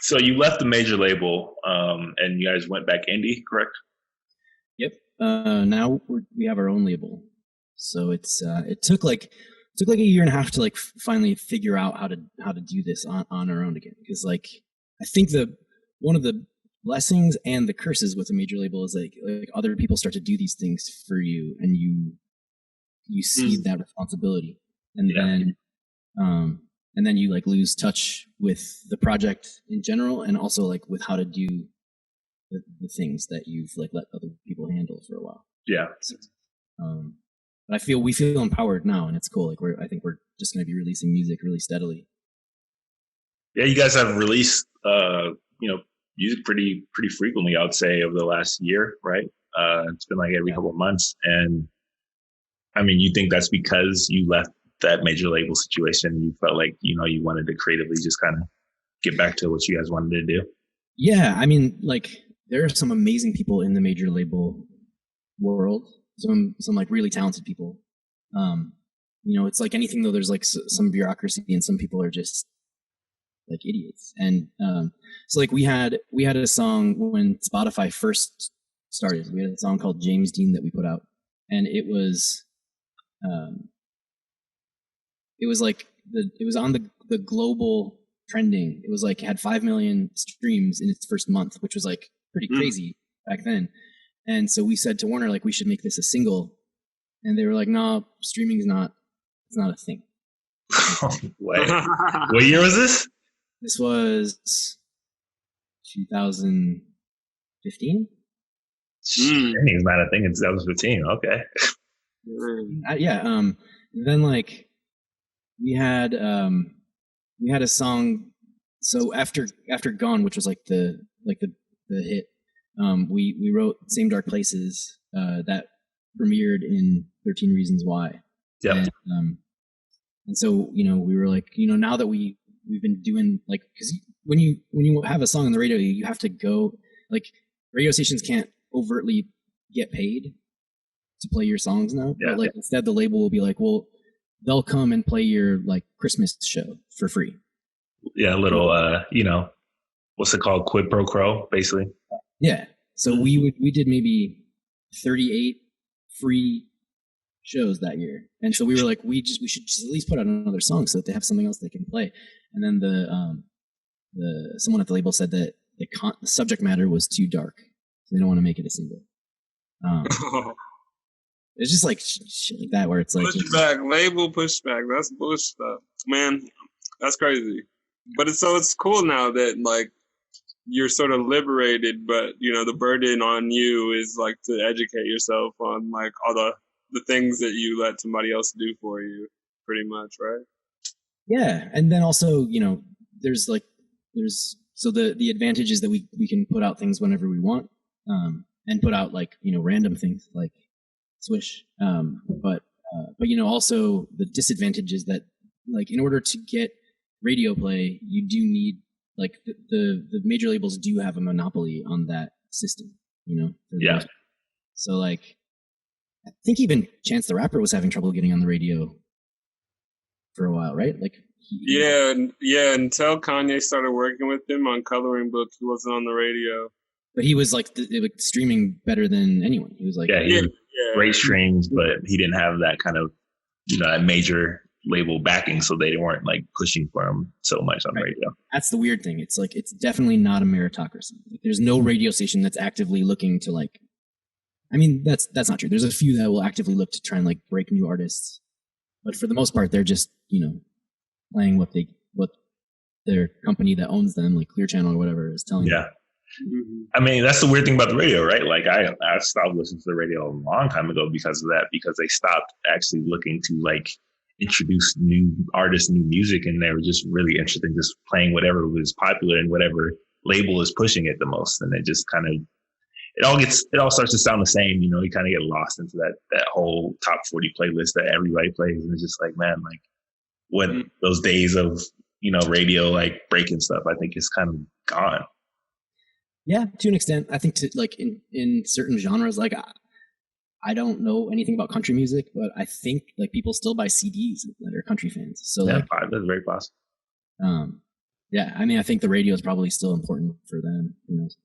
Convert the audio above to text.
So you left the major label, and you guys went back indie, correct? Yep. Now we have our own label, so it took like a year and a half to like finally figure out how to do this on our own again. Because like I think one of the blessings and the curses with a major label is like other people start to do these things for you, and you cede that responsibility, and then you like lose touch with the project in general, and also like with how to do the things that you've like let other people handle for a while. Yeah. So, but we feel empowered now, and it's cool. Like I think we're just going to be releasing music really steadily. Yeah, you guys have released music pretty frequently, I would say, over the last year, right? It's been like every couple of months, and I mean, you think that's because you left that major label situation? You felt like you wanted to creatively just kind of get back to what you guys wanted to do. Yeah, I mean, like there are some amazing people in the major label world. Some like really talented people. It's like anything though. There's like some bureaucracy, and some people are just like idiots. And so like we had a song when Spotify first started. We had a song called James Dean that we put out, and it was like it was on the global trending. It was like it had 5 million streams in its first month, which was like pretty crazy back then. And so we said to Warner, like, we should make this a single, and they were like, no, streaming is not a thing. What year was this? This was 2015. Streaming is not a thing in 2015. Okay. Yeah. Then like we had a song. So after Gone, which was like the hit, we wrote Same Dark Places that premiered in 13 Reasons Why. Yeah. And so we were like, now that we've been doing like, because when you have a song on the radio, you have to go, like, radio stations can't overtly get paid to play your songs now. Yeah, but like instead the label will be like, well, they'll come and play your like Christmas show for free. Yeah, a little what's it called? Quid pro quo, basically. Yeah. So we did maybe 38 free shows that year, and so we were like, we should just at least put out another song so that they have something else they can play. And then the someone at the label said that the subject matter was too dark, so they don't want to make it a single. It's just like shit like that, where it's like pushback, label pushback. That's bullshit stuff, man. That's crazy. But it's cool now that like you're sort of liberated, but the burden on you is like to educate yourself on like all the things that you let somebody else do for you, pretty much, right? Yeah, and then also there's so the advantage is that we can put out things whenever we want, and put out like random things like Swish, but also the disadvantage is that like in order to get radio play, you do need like the major labels do have a monopoly on that system, Yeah. So like I think even Chance the Rapper was having trouble getting on the radio for a while, right? Like yeah, until Kanye started working with him on Coloring Book, he wasn't on the radio. But he was like streaming better than anyone. He was like great streams, but he didn't have that kind of that major label backing, so they weren't like pushing for him so much on radio. That's the weird thing. It's like it's definitely not a meritocracy. Like, there's no radio station that's actively looking to like. I mean, that's not true. There's a few that will actively look to try and like break new artists, but for the most part, they're just playing what their company that owns them, like Clear Channel or whatever, is telling them. I mean, that's the weird thing about the radio, right? Like I stopped listening to the radio a long time ago because of that, because they stopped actually looking to like introduce new artists, new music, and they were just really interested in just playing whatever was popular and whatever label is pushing it the most. And it just kind of, it all starts to sound the same, you kind of get lost into that whole top 40 playlist that everybody plays. And it's just like, man, like what those days of, radio, like breaking stuff, I think is kind of gone. Yeah, to an extent. I think to like in certain genres, like I don't know anything about country music, but I think like people still buy CDs that are country fans. So yeah, like that's very possible. Yeah, I mean, I think the radio is probably still important for them. Who knows?